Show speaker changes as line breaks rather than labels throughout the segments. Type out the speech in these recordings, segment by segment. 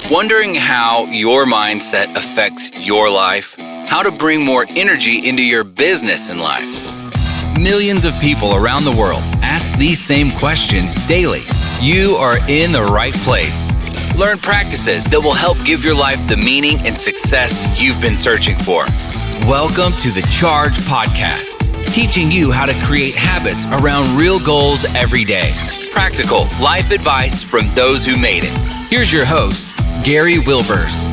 Wondering how your mindset affects your life? How to bring more energy into your business and life? Millions of people around the world ask these same questions daily. You are in the right place. Learn practices that will help give your life the meaning and success you've been searching for. Welcome to the Charge Podcast, teaching you how to create habits around real goals every day. Practical life advice from those who made it. Here's your host, Gary Wilbers.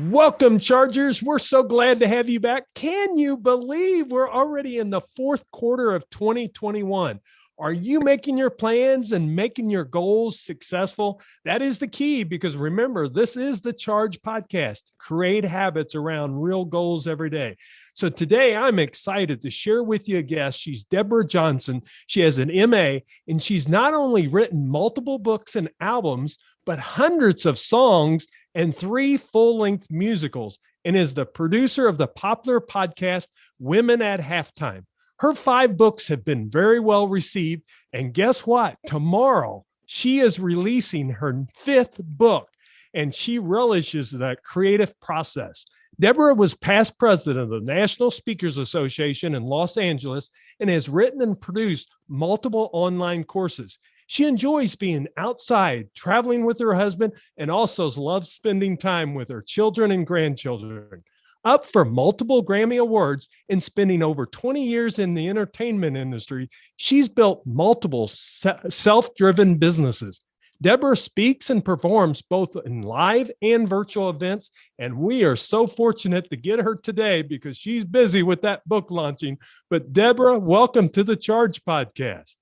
Welcome, Chargers. We're so glad to have you back. Can you believe we're already in the fourth quarter of 2021? Are you making your plans and making your goals successful? That is the key, because remember, this is the Charge Podcast. Create habits around real goals every day. So today I'm excited to share with you a guest. She's Deborah Johnson. She has an MA, and she's not only written multiple books and albums, but hundreds of songs and 3 full-length musicals, and is the producer of the popular podcast, Women at Halftime. Her 5 books have been very well received, and guess what? Tomorrow, she is releasing her 5th book, and she relishes that creative process. Deborah was past president of the National Speakers Association in Los Angeles and has written and produced multiple online courses. She enjoys being outside, traveling with her husband, and also loves spending time with her children and grandchildren. Up for multiple Grammy Awards and spending over 20 years in the entertainment industry, she's built multiple self-driven businesses. Deborah speaks and performs both in live and virtual events, and we are so fortunate to get her today because she's busy with that book launching. But Deborah, welcome to the Charge Podcast.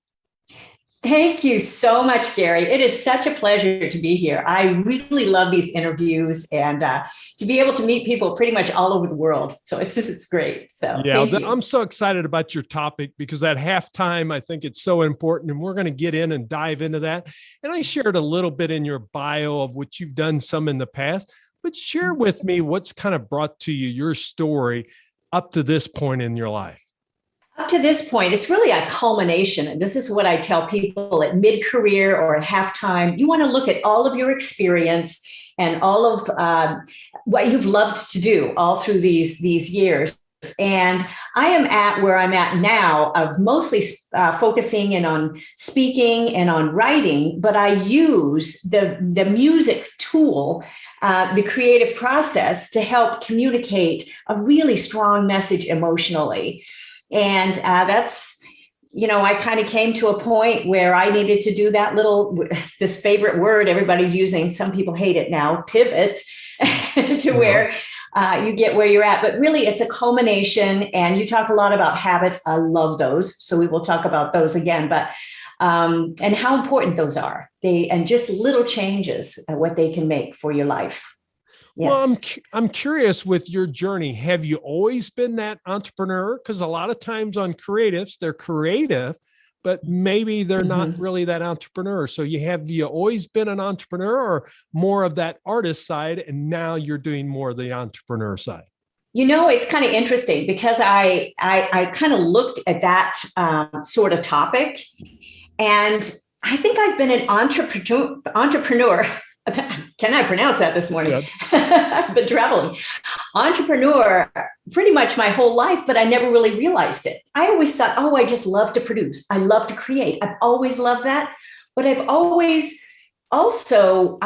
Thank you so much, Gary. It is such a pleasure to be here. I really love these interviews and to be able to meet people pretty much all over the world. So it's great. So
yeah, I'm so excited about your topic because at halftime, I think it's so important, and we're going to get in and dive into that. And I shared a little bit in your bio of what you've done some in the past, but share with me what's kind of brought to you your story up to this point in your life.
Up to this point, it's really a culmination. And this is what I tell people at mid-career or at halftime. You want to look at all of your experience and all of what you've loved to do all through these years. And I am at where I'm at now of mostly focusing in on speaking and on writing, but I use the music tool, the creative process, to help communicate a really strong message emotionally. And that's, I kind of came to a point where I needed to do that this favorite word everybody's using. Some people hate it now, pivot to where you get where you're at. But really, it's a culmination. And you talk a lot about habits. I love those. So we will talk about those again. But and how important those are. And just little changes, what they can make for your life. Yes.
Well, I'm curious with your journey. Have you always been that entrepreneur? Because a lot of times on creatives, they're creative, but maybe they're not really that entrepreneur. So have you always been an entrepreneur, or more of that artist side, and now you're doing more of the entrepreneur side?
It's kind of interesting because I kind of looked at that sort of topic, and I think I've been an entrepreneur. Can I pronounce that this morning? Yep. But traveling. Entrepreneur pretty much my whole life, but I never really realized it. I always thought, I just love to produce. I love to create. I've always loved that. But I've always also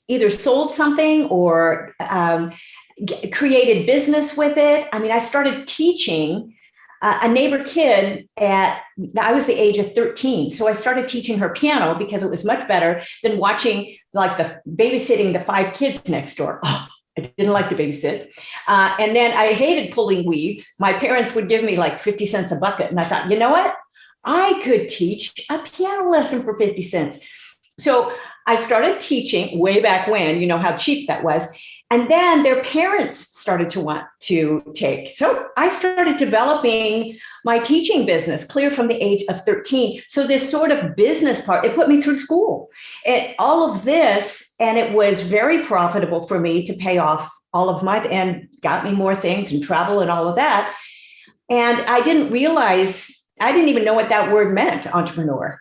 either sold something or created business with it. I mean, I started teaching a neighbor kid I was the age of 13. So I started teaching her piano because it was much better than watching babysitting the 5 kids next door. Oh, I didn't like to babysit. And then I hated pulling weeds. My parents would give me 50 cents a bucket. And I thought, you know what? I could teach a piano lesson for 50 cents. So I started teaching way back when, how cheap that was. And then their parents started to want to take. So I started developing my teaching business clear from the age of 13. So this sort of business part, it put me through school and all of this. And it was very profitable for me to pay off all of and got me more things and travel and all of that. And I didn't even know what that word meant, entrepreneur.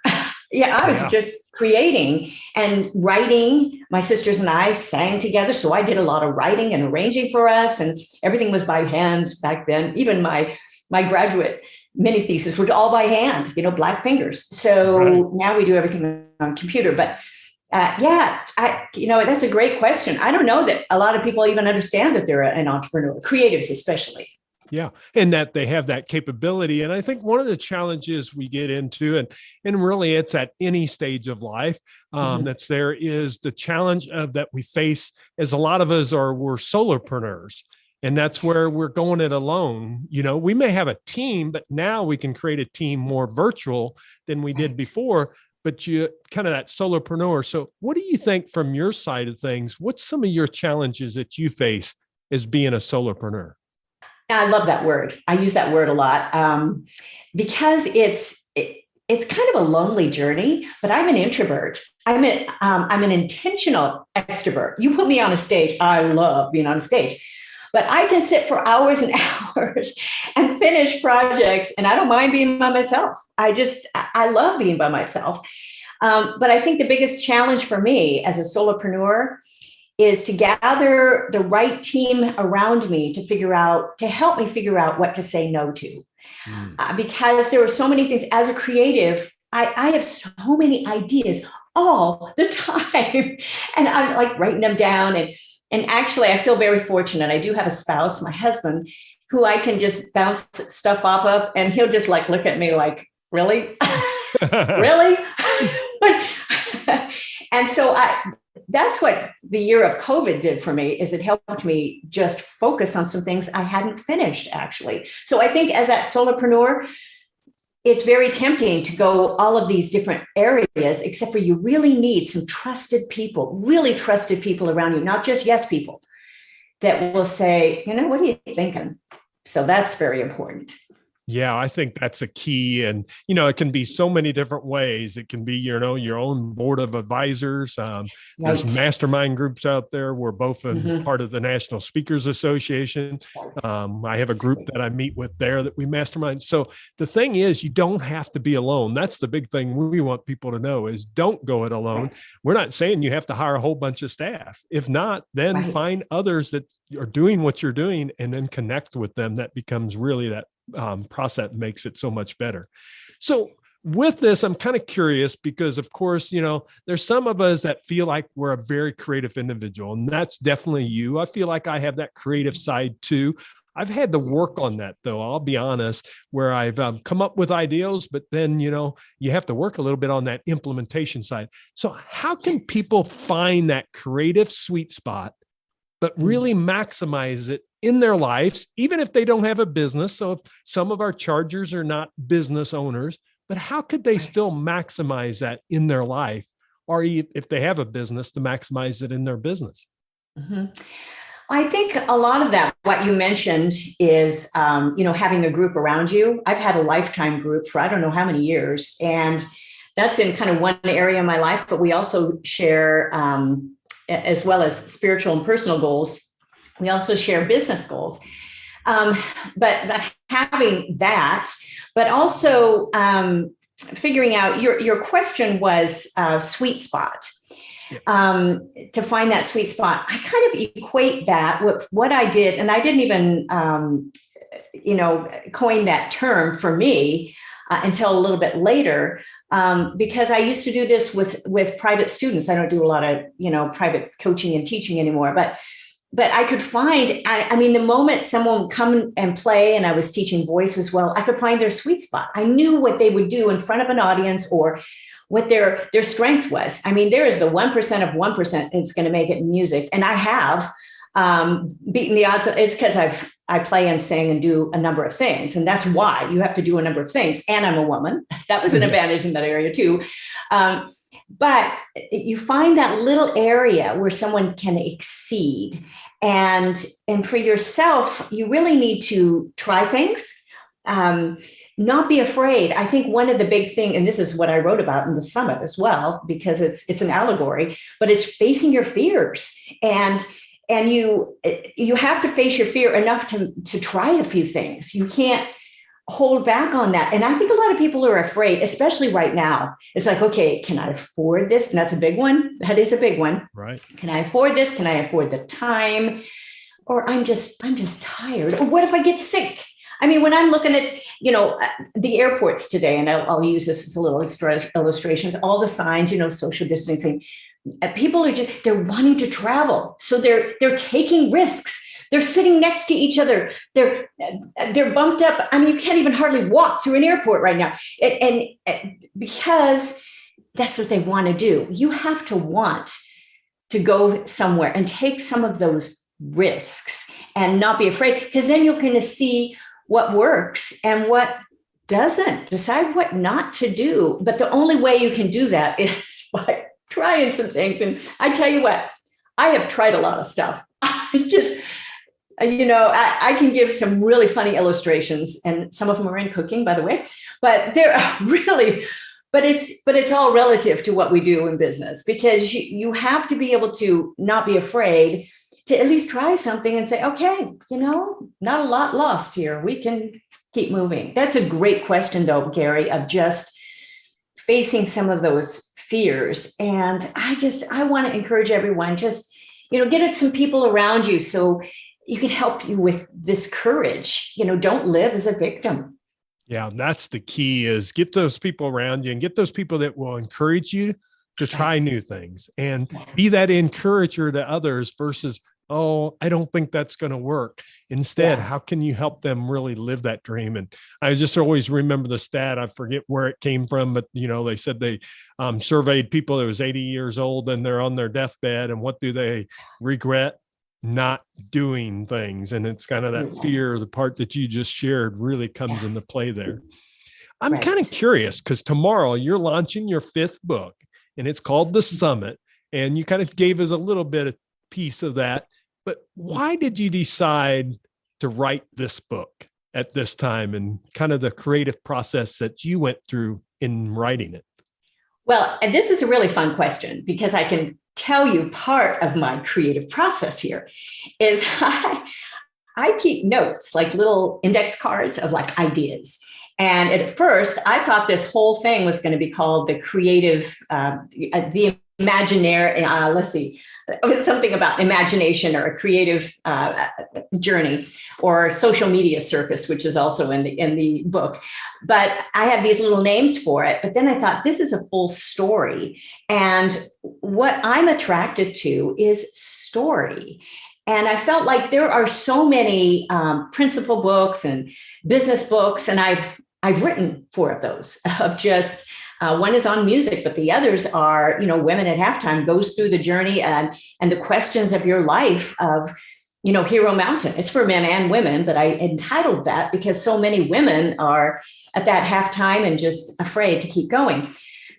Yeah, I was just creating and writing. My sisters and I sang together. So I did a lot of writing and arranging for us, and everything was by hand back then. Even my graduate mini thesis were all by hand, black fingers. So now we do everything on computer. But that's a great question. I don't know that a lot of people even understand that they're an entrepreneur, creatives especially.
Yeah. And that they have that capability. And I think one of the challenges we get into, and really it's at any stage of life that's there, is the challenge of that we face, as a lot of us we're solopreneurs. And that's where we're going it alone. We may have a team, but now we can create a team more virtual than we did before. But you kind of that solopreneur. So what do you think from your side of things? What's some of your challenges that you face as being a solopreneur?
I love that word. I use that word a lot because it's kind of a lonely journey, but I'm an introvert. I'm an intentional extrovert. You put me on a stage. I love being on a stage, but I can sit for hours and hours and finish projects, and I don't mind being by myself. I love being by myself. But I think the biggest challenge for me as a solopreneur is to gather the right team around me to help me figure out what to say no to. Because there are so many things as a creative, I have so many ideas all the time, and I'm like writing them down. And actually I feel very fortunate. I do have a spouse, my husband, who I can just bounce stuff off of, and he'll just like look at me like, really? Really? And so that's what the year of COVID did for me, is it helped me just focus on some things I hadn't finished, actually. So I think as that solopreneur, it's very tempting to go all of these different areas, except for you really need some really trusted people around you, not just yes people that will say, what are you thinking? So that's very important.
Yeah, I think that's a key. And, it can be so many different ways. It can be, your own board of advisors. There's mastermind groups out there. We're both part of the National Speakers Association. I have a group that I meet with there that we mastermind. So the thing is, you don't have to be alone. That's the big thing we want people to know, is don't go it alone. We're not saying you have to hire a whole bunch of staff. If not, then find others that are doing what you're doing and then connect with them. That becomes really that process makes it so much better. So with this, I'm kind of curious because, of course, there's some of us that feel like we're a very creative individual, and that's definitely you. I feel like I have that creative side too. I've had to work on that, though. I'll be honest, where I've come up with ideas, but then, you have to work a little bit on that implementation side. So how can people find that creative sweet spot, but really maximize it in their lives, even if they don't have a business? So if some of our chargers are not business owners, but how could they still maximize that in their life? Or if they have a business, to maximize it in their business?
I think a lot of that, what you mentioned is, having a group around you. I've had a lifetime group for I don't know how many years, and that's in kind of one area of my life, but we also share, as well as spiritual and personal goals, we also share business goals. But having that, but also figuring out, your question was sweet spot. To find that sweet spot, I kind of equate that with what I did, and I didn't even, coin that term for me until a little bit later, because I used to do this with private students. I don't do a lot of, private coaching and teaching anymore, but I could find, the moment someone would come and play, and I was teaching voice as well, I could find their sweet spot. I knew what they would do in front of an audience, or what their strength was. There is the 1% of 1% that's going to make it in music. And I have beaten the odds. It's because I play and sing and do a number of things. And that's why you have to do a number of things. And I'm a woman. That was an advantage in that area too. But you find that little area where someone can exceed. And for yourself, you really need to try things. Not be afraid. I think one of the big things, and this is what I wrote about in the summit as well, because it's an allegory, but it's facing your fears. And you have to face your fear enough to try a few things. You can't hold back on that. And I think a lot of people are afraid, especially right now. It's like, okay, can I afford this? And that's a big one. That is a big one.
Right.
Can I afford this? Can I afford the time? Or I'm just tired. Or what if I get sick? I mean, when I'm looking at, the airports today, and I'll use this as a little illustrations, all the signs, social distancing, people are they're wanting to travel. So they're taking risks. They're sitting next to each other. They're bumped up. I mean, you can't even hardly walk through an airport right now. And because that's what they want to do. You have to want to go somewhere and take some of those risks and not be afraid, because then you're going to see what works and what doesn't. Decide what not to do. But the only way you can do that is by trying some things. And I tell you what, I have tried a lot of stuff. I can give some really funny illustrations, and some of them are in cooking, by the way, but they're really, but it's all relative to what we do in business, because you have to be able to not be afraid to at least try something and say, okay, not a lot lost here. We can keep moving. That's a great question though, Gary, of just facing some of those fears. And I want to encourage everyone, just, get some people around you so you can help you with this courage. Don't live as a victim.
Yeah, that's the key, is get those people around you and get those people that will encourage you to try new things and be that encourager to others versus, oh, I don't think that's going to work. Instead, how can you help them really live that dream? And I just always remember the stat. I forget where it came from, but they said they surveyed people that was 80 years old and they're on their deathbed. And what do they regret? Not doing things. And it's kind of that fear, the part that you just shared, really comes into play there. I'm kind of curious, because tomorrow you're launching your 5th book, and it's called The Summit. And you kind of gave us a little bit of piece of that. But why did you decide to write this book at this time, and kind of the creative process that you went through in writing it?
Well, and this is a really fun question, because I can tell you part of my creative process here is I keep notes, like little index cards of like ideas. And at first I thought this whole thing was going to be called the creative, the Imaginary, let's see, it was something about imagination or a creative journey, or social media circus, which is also in the book. But I had these little names for it. But then I thought, this is a full story. And what I'm attracted to is story. And I felt like there are so many principal books and business books, and I've written 4 of those, of just one is on music, but the others are, Women at Halftime goes through the journey and the questions of your life of, Hero Mountain. It's for men and women, but I entitled that because so many women are at that halftime and just afraid to keep going.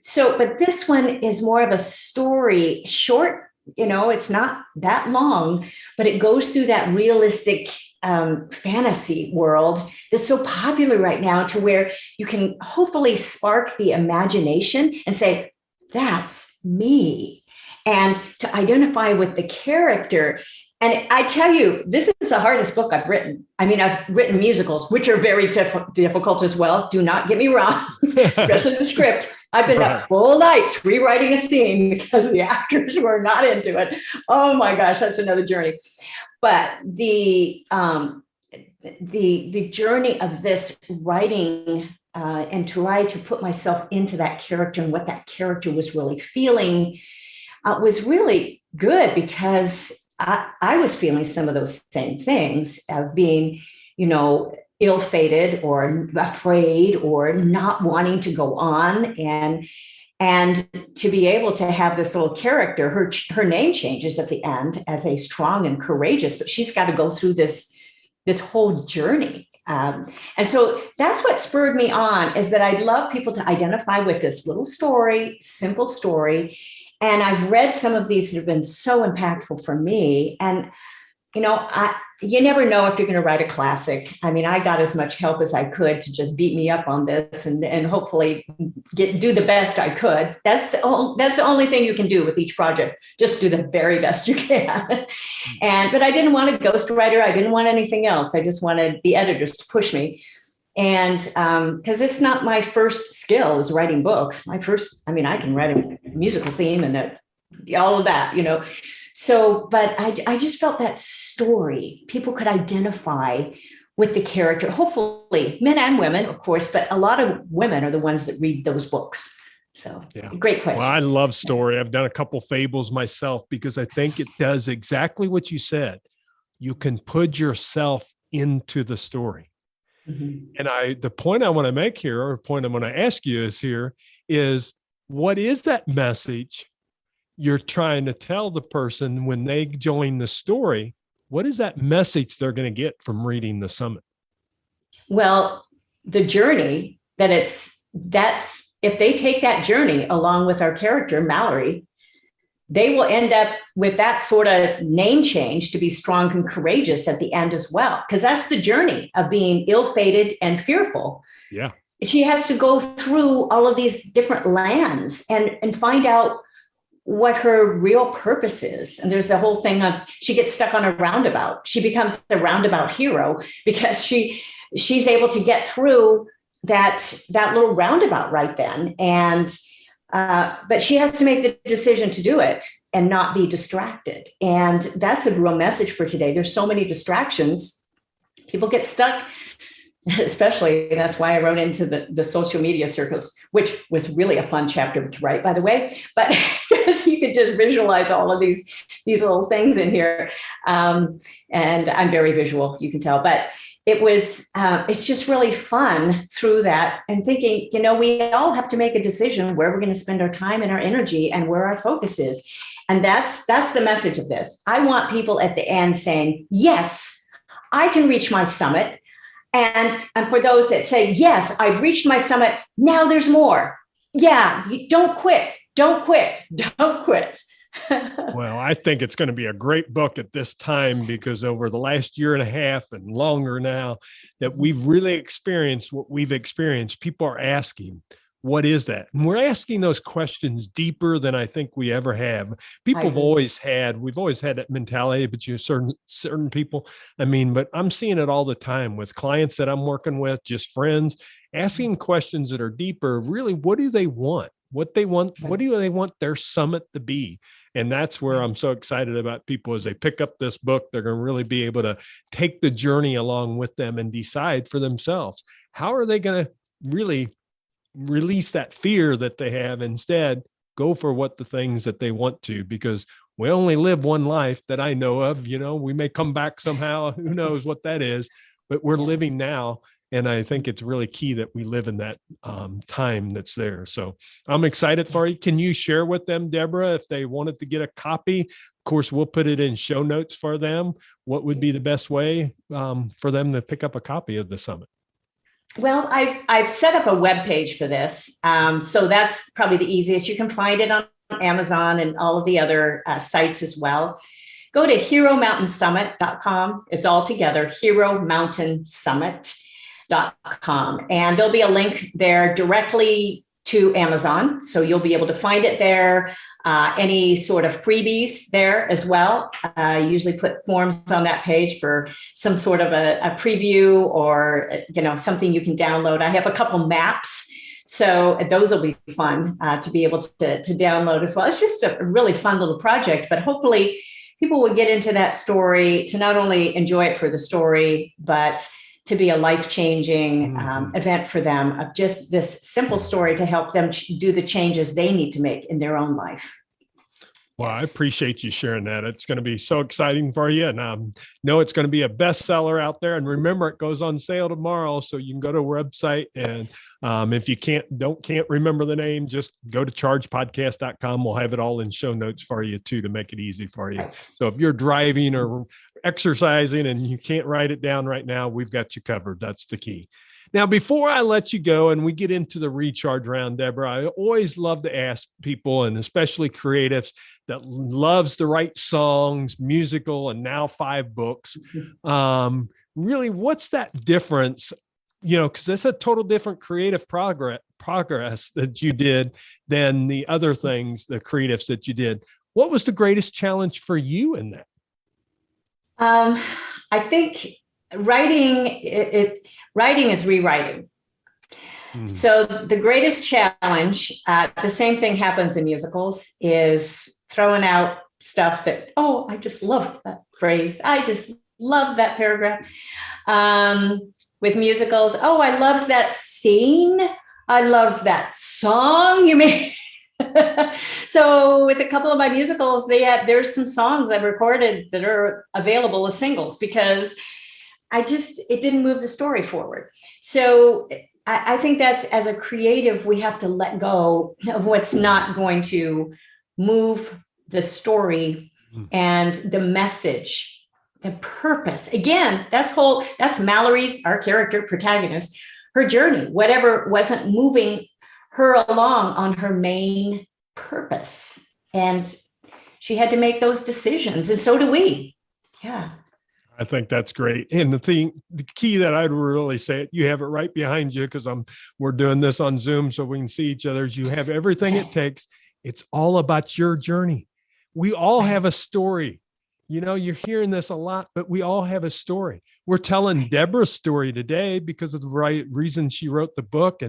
So, but this one is more of a story, short, it's not that long, but it goes through that realistic fantasy world that's so popular right now, to where you can hopefully spark the imagination and say, that's me, and to identify with the character. And I tell you, this is the hardest book I've written. I mean, I've written musicals, which are very difficult as well. Do not get me wrong, especially the script. I've been up full nights rewriting a scene because the actors were not into it. Oh my gosh, that's another journey. But the journey of this writing and try to put myself into that character and what that character was really feeling was really good, because I was feeling some of those same things of being, ill-fated or afraid or not wanting to go on, and to be able to have this little character, her name changes at the end as a strong and courageous, but she's got to go through this whole journey. And so that's what spurred me on, is that I'd love people to identify with this little story, simple story. And I've read some of these that have been so impactful for me. And, you never know if you're going to write a classic. I mean, I got as much help as I could to just beat me up on this and hopefully do the best I could. That's the only thing you can do with each project. Just do the very best you can. But I didn't want a ghostwriter. I didn't want anything else. I just wanted the editors to push me. And because it's not my first skill is writing books. I can write a musical theme and all of that, So, but I just felt that story, people could identify with the character, hopefully men and women, of course, but a lot of women are the ones that read those books. So Great question.
Well, I love story. I've done a couple fables myself because I think it does exactly what you said. You can put yourself into the story. Mm-hmm. And the point I want to make here, or point I'm going to ask you is what is that message you're trying to tell the person when they join the story? What is that message they're going to get from reading the summit?
Well, the journey that's if they take that journey along with our character, Mallory, they will end up with that sort of name change to be strong and courageous at the end as well. Because that's the journey of being ill-fated and fearful.
Yeah.
She has to go through all of these different lands and find out what her real purpose is. And there's the whole thing of she gets stuck on a roundabout. She becomes a roundabout hero because she's able to get through that little roundabout right then. And but she has to make the decision to do it and not be distracted. And that's a real message for today. There's so many distractions. People get stuck, especially, and that's why I wrote into the social media circles, which was really a fun chapter to write, by the way. But because you could just visualize all of these little things in here. And I'm very visual, you can tell. But it's just really fun through that and thinking, we all have to make a decision where we're going to spend our time and our energy and where our focus is. And that's the message of this. I want people at the end saying, yes, I can reach my summit. And for those that say, yes, I've reached my summit. Now there's more. Yeah. Don't quit. Don't quit. Don't quit.
Well, I think it's going to be a great book at this time because over the last year and a half and longer now that we've really experienced what we've experienced, people are asking, what is that? And we're asking those questions deeper than I think we ever have. We've always had that mentality, but certain people, but I'm seeing it all the time with clients that I'm working with, just friends, asking questions that are deeper. Really, what do they want? What do they want their summit to be? And that's where I'm so excited about people as they pick up this book. They're going to really be able to take the journey along with them and decide for themselves. How are they going to really release that fear that they have? Instead, go for the things that they want to, because we only live one life that I know of. We may come back somehow. Who knows what that is, but we're living now. And I think it's really key that we live in that time that's there. So I'm excited for you. Can you share with them, Deborah, if they wanted to get a copy? Of course, we'll put it in show notes for them. What would be the best way for them to pick up a copy of the summit?
Well, I've set up a web page for this. So that's probably the easiest. You can find it on Amazon and all of the other sites as well. Go to heromountainsummit.com. It's all together, heromountainsummit.com. And there'll be a link there directly to Amazon. So you'll be able to find it there. Any sort of freebies there as well. I usually put forms on that page for some sort of a preview or, something you can download. I have a couple maps. So those will be fun to be able to download as well. It's just a really fun little project, but hopefully people will get into that story to not only enjoy it for the story, but to be a life-changing event for them of just this simple story to help them do the changes they need to make in their own life.
Well, yes. I appreciate you sharing that. It's going to be so exciting for you. And I know it's going to be a bestseller out there. And remember, it goes on sale tomorrow. So you can go to our website. And if you can't remember the name, just go to chargepodcast.com. We'll have it all in show notes for you too, to make it easy for you. Right. So if you're driving or exercising and you can't write it down right now, we've got you covered. That's the key. Now, before I let you go and we get into the recharge round, Deborah, I always love to ask people, and especially creatives that loves to write songs, musical, and now 5 books. Really, what's that difference? Because it's a total different creative progress that you did than the other things, the creatives that you did. What was the greatest challenge for you in that?
I think writing Writing is rewriting. So the greatest challenge, the same thing happens in musicals, is throwing out stuff that, oh, I just love that phrase. I just love that paragraph. With musicals, oh, I loved that scene. I loved that song you made. So with a couple of my musicals, there's some songs I've recorded that are available as singles because it didn't move the story forward. So I think that's, as a creative, we have to let go of what's not going to move the story and the message, the purpose. Again, that's Mallory's, our character protagonist, her journey, whatever wasn't moving her along on her main purpose. And she had to make those decisions. And so do we. Yeah.
I think that's great. And the key that I'd really say, you have it right behind you because we're doing this on Zoom so we can see each other. You have everything it takes. It's all about your journey. We all have a story. You know, you're hearing this a lot, but we all have a story. We're telling Deborah's story today because of the right reason she wrote the book.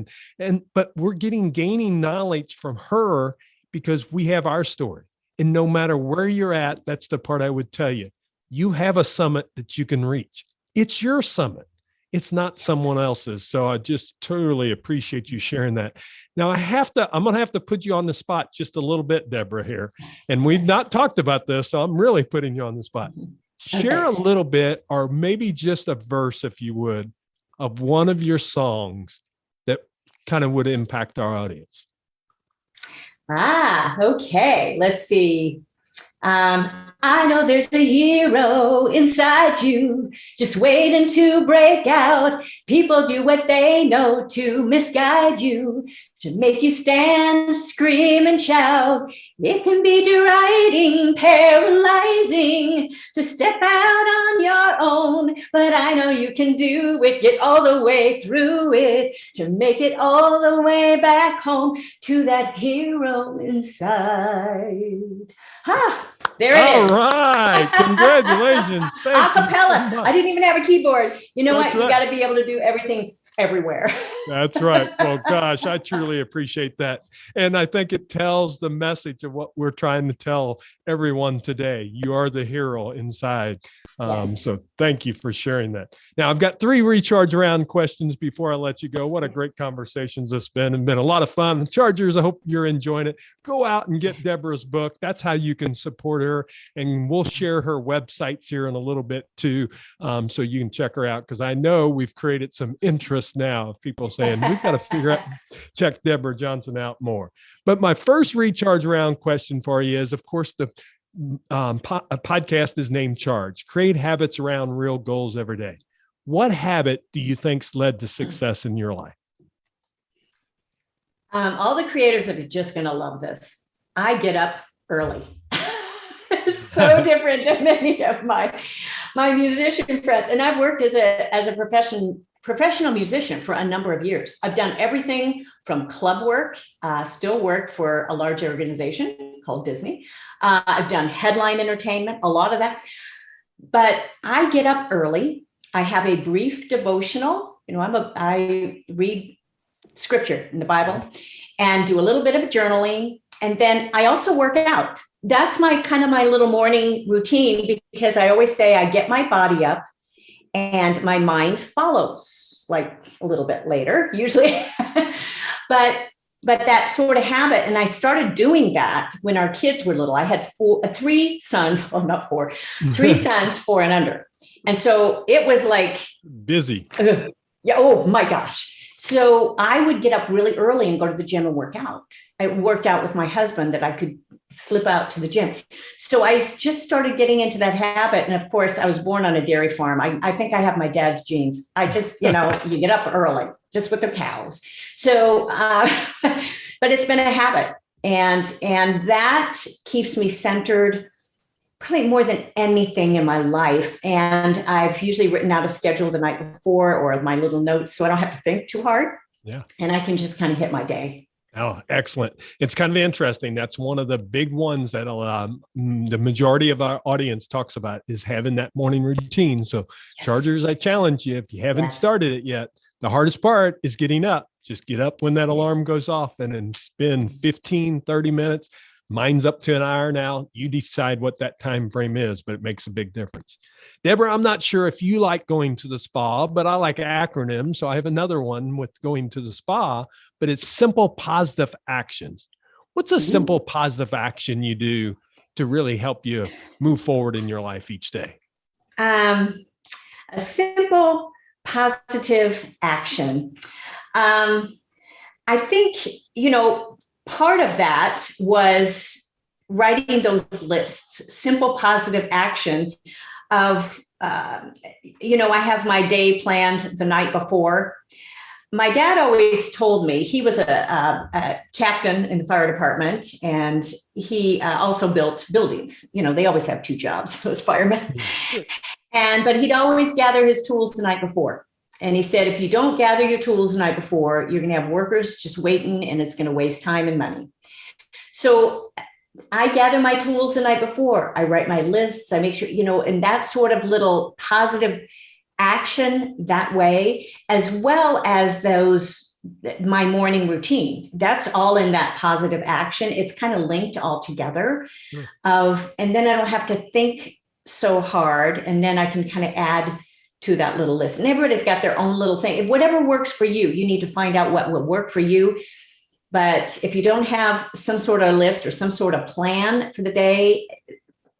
But we're gaining knowledge from her because we have our story. And no matter where you're at, that's the part I would tell you. You have a summit that you can reach. It's your summit. It's not someone else's. So I just totally appreciate you sharing that. Now I'm going to have to put you on the spot just a little bit, Deborah, here. And we've not talked about this, so I'm really putting you on the spot. Share a little bit, or maybe just a verse, if you would, of one of your songs that kind of would impact our audience.
Okay. Let's see. I know there's a hero inside you, just waiting to break out. People do what they know to misguide you, to make you stand, scream, and shout. It can be deriding, paralyzing, to step out on your own. But I know you can do it, get all the way through it, to make it all the way back home to that hero inside. There it is.
All right. Congratulations.
Acapella. I didn't even have a keyboard. You know
That's
what?
right.
You got to be able to do everything everywhere.
That's right. Well, gosh, I truly appreciate that. And I think it tells the message of what we're trying to tell everyone today. You are the hero inside.
Yes.
So thank you for sharing that. Now, I've got 3 recharge round questions before I let you go. What a great conversations it's been. It's been a lot of fun. Chargers, I hope you're enjoying it. Go out and get Deborah's book. That's how you can support her. And we'll share her websites here in a little bit too, so you can check her out. Because I know we've created some interest now of people saying, we've got to check Deborah Johnson out more. But my first recharge round question for you is, of course, the podcast is named Charge. Create habits around real goals every day. What habit do you think's led to success in your life?
All the creators are just going to love this. I get up early. It's so different than many of my musician friends. And I've worked as a professional musician for a number of years. I've done everything from club work, still work for a large organization called Disney. I've done headline entertainment, a lot of that. But I get up early. I have a brief devotional. You know, I read scripture in the Bible and do a little bit of journaling. And then I also work out. That's my little morning routine, because I always say I get my body up and my mind follows, like a little bit later, usually. but that sort of habit. And I started doing that when our kids were little. I had 3 sons, well, not 4, 3 sons, 4 and under. And so it was like
busy.
Yeah. Oh my gosh. So I would get up really early and go to the gym and work out. I worked out with my husband that I could slip out to the gym. So I just started getting into that habit. And of course, I was born on a dairy farm. I think I have my dad's genes. I just, you get up early just with the cows. So, but it's been a habit. And that keeps me centered probably more than anything in my life. And I've usually written out a schedule the night before, or my little notes, so I don't have to think too hard.
Yeah.
And I can just kind of hit my day.
Oh, excellent. It's kind of interesting. That's one of the big ones that the majority of our audience talks about is having that morning routine. So
Yes.
Chargers, I challenge you, if you haven't started it yet, the hardest part is getting up. Just get up when that alarm goes off and then spend 15, 30 minutes. Mine's up to an hour now. You decide what that time frame is, but it makes a big difference. Deborah, I'm not sure if you like going to the spa, but I like acronyms. So I have another one with going to the spa, but it's simple positive actions. What's a simple positive action you do to really help you move forward in your life each day?
A simple positive action. I think, part of that was writing those lists, simple positive action of, I have my day planned the night before. My dad always told me, he was a captain in the fire department, and he also built buildings. They always have two jobs, those firemen. But he'd always gather his tools the night before. And he said, if you don't gather your tools the night before, you're going to have workers just waiting, and it's going to waste time and money. So I gather my tools the night before. I write my lists. I make sure, and that sort of little positive action that way, as well as my morning routine. That's all in that positive action. It's kind of linked all together and then I don't have to think so hard. And then I can kind of add to that little list. And everybody's got their own little thing. Whatever works for you, you need to find out what will work for you. But if you don't have some sort of list or some sort of plan for the day,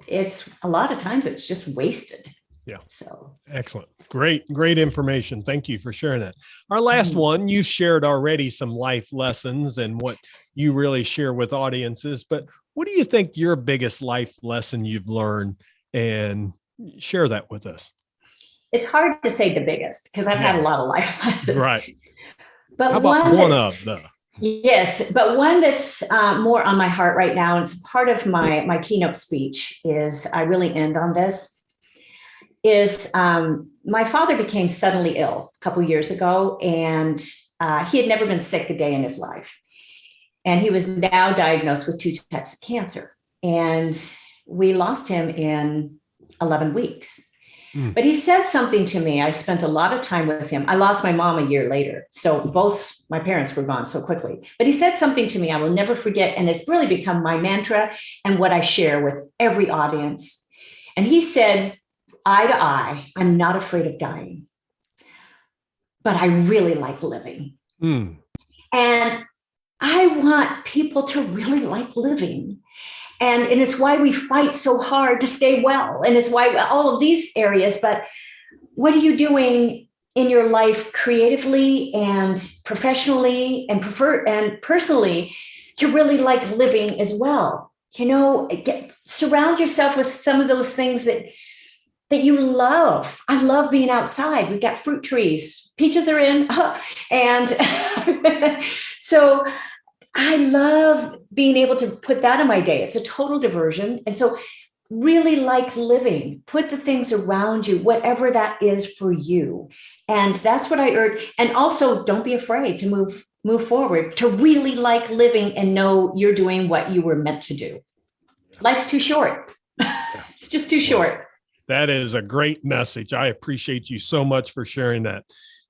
it's a lot of times it's just wasted.
Yeah.
So
excellent. Great information. Thank you for sharing that. Our last one, you shared already some life lessons and what you really share with audiences, but what do you think your biggest life lesson you've learned, and share that with us?
It's hard to say the biggest because I've had a lot of life lessons.
Right.
But
how about one of them?
Yes, but one that's more on my heart right now, and it's part of my keynote speech, is I really end on this, is my father became suddenly ill a couple of years ago, and he had never been sick a day in his life. And he was now diagnosed with 2 types of cancer. And we lost him in 11 weeks. But he said something to me. I spent a lot of time with him. I lost my mom a year later. So both my parents were gone so quickly. But he said something to me I will never forget. And it's really become my mantra and what I share with every audience. And he said, eye to eye, I'm not afraid of dying, but I really like living. And I want people to really like living. And it's why we fight so hard to stay well. And it's why all of these areas, but what are you doing in your life creatively and professionally and personally to really like living as well? Surround yourself with some of those things that you love. I love being outside. We've got fruit trees. Peaches are in. And so I love being able to put that in my day. It's a total diversion. And so really like living, put the things around you, whatever that is for you. And that's what I urge. And also don't be afraid to move forward, to really like living and know you're doing what you were meant to do. Life's too short. It's just too short.
That is a great message. I appreciate you so much for sharing that.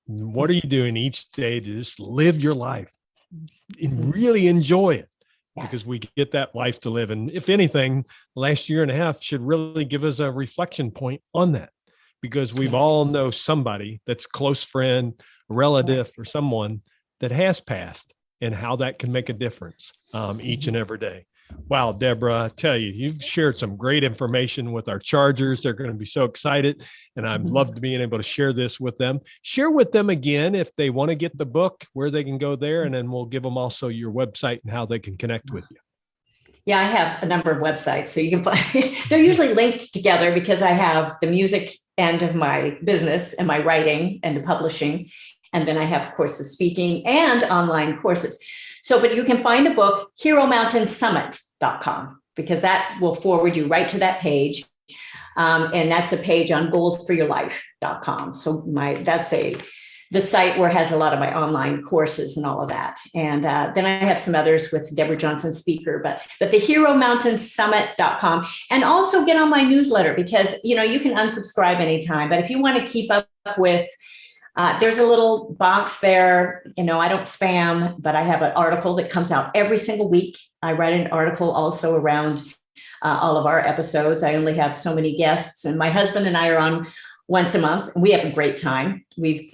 What are you doing each day to just live your life and really enjoy it? Because we get that life to live. And if anything, last year and a half should really give us a reflection point on that, because we've all know somebody that's a close friend, a relative, or someone that has passed, and how that can make a difference each and every day. Wow, Deborah, I tell you, you've shared some great information with our Chargers. They're going to be so excited, and I'd love to be able to share this with them. Share with them again if they want to get the book, where they can go there, and then we'll give them also your website and how they can connect with you.
Yeah, I have a number of websites, so you can find me. They're usually linked together because I have the music end of my business and my writing and the publishing, and then I have, of course, the speaking and online courses. So, but you can find the book, HeroMountainSummit.com, because that will forward you right to that page. And that's a page on goalsforyourlife.com. So that's a the site where it has a lot of my online courses and all of that. And then I have some others with Deborah Johnson speaker, but the heromountainsummit.com, and also get on my newsletter because, you can unsubscribe anytime. But if you want to keep up with, there's a little box there. I don't spam, but I have an article that comes out every single week. I write an article also around all of our episodes. I only have so many guests, and my husband and I are on once a month, and we have a great time. We've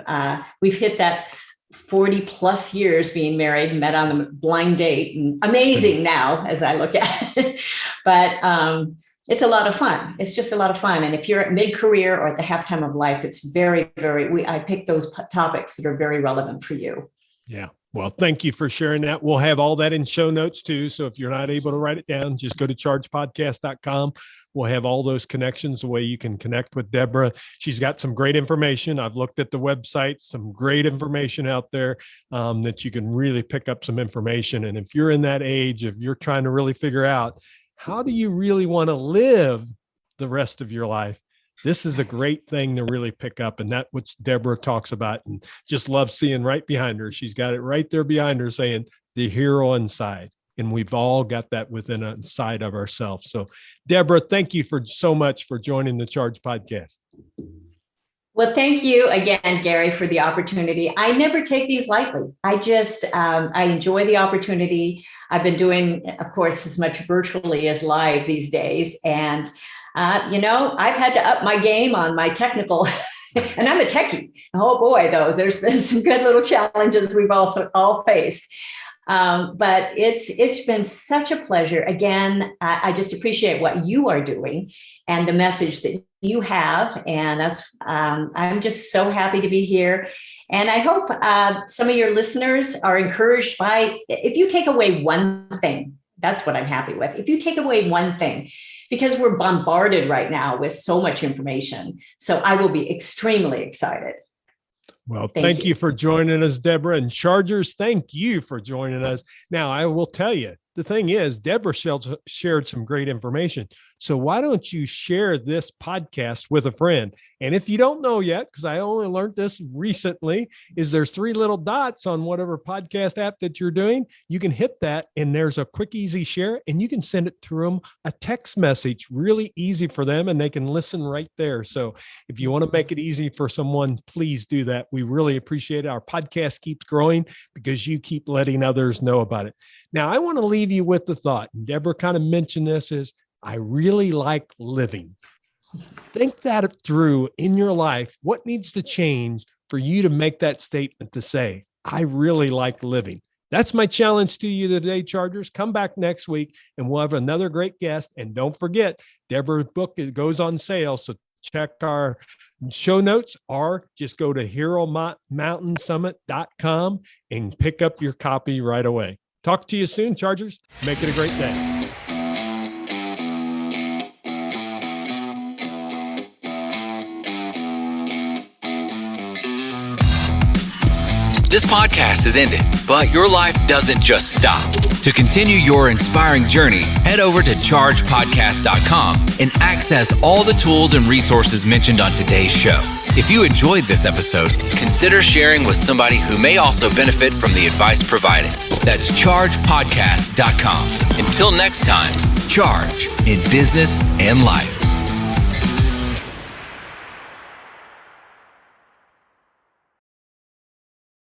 hit that 40 plus years being married and met on a blind date, and amazing now as I look at it. But it's a lot of fun. It's just a lot of fun. And if you're at mid-career or at the halftime of life, it's very, I pick those topics that are very relevant for you.
Yeah. Well, thank you for sharing that. We'll have all that in show notes too. So if you're not able to write it down, just go to chargepodcast.com. We'll have all those connections, the way you can connect with Deborah. She's got some great information. I've looked at the website, some great information out there that you can really pick up some information. And if you're in that age, if you're trying to really figure out, how do you really want to live the rest of your life? This is a great thing to really pick up. And that's what Deborah talks about, and just love seeing right behind her. She's got it right there behind her saying the hero inside. And we've all got that within inside of ourselves. So Deborah, thank you so much for joining the Charge Podcast.
Well, thank you again, Gary, for the opportunity. I never take these lightly. I just, I enjoy the opportunity. I've been doing, of course, as much virtually as live these days. And I've had to up my game on my technical, and I'm a techie. Oh boy, though, there's been some good little challenges we've also all faced. But it's been such a pleasure. Again, I just appreciate what you are doing and the message that you have. And that's, I'm just so happy to be here. And I hope some of your listeners are encouraged by, if you take away one thing, that's what I'm happy with. If you take away one thing, because we're bombarded right now with so much information. So I will be extremely excited.
Well, thank you for joining us, Deborah. And Chargers, thank you for joining us. Now, I will tell you, the thing is, Deborah shared some great information. So why don't you share this podcast with a friend? And if you don't know yet, because I only learned this recently, is there's 3 little dots on whatever podcast app that you're doing. You can hit that, and there's a quick, easy share, and you can send it to them a text message, really easy for them, and they can listen right there. So if you want to make it easy for someone, please do that. We really appreciate it. Our podcast keeps growing because you keep letting others know about it. Now, I want to leave you with the thought, and Deborah kind of mentioned this, is I really like living. Think that through in your life. What needs to change for you to make that statement to say, I really like living? That's my challenge to you today, Chargers. Come back next week and we'll have another great guest. And don't forget, Deborah's book goes on sale. So check our show notes or just go to heromountainsummit.com and pick up your copy right away. Talk to you soon, Chargers. Make it a great day.
This podcast is ended, but your life doesn't just stop. To continue your inspiring journey, head over to chargepodcast.com and access all the tools and resources mentioned on today's show. If you enjoyed this episode, consider sharing with somebody who may also benefit from the advice provided. That's chargepodcast.com. Until next time, charge in business and life.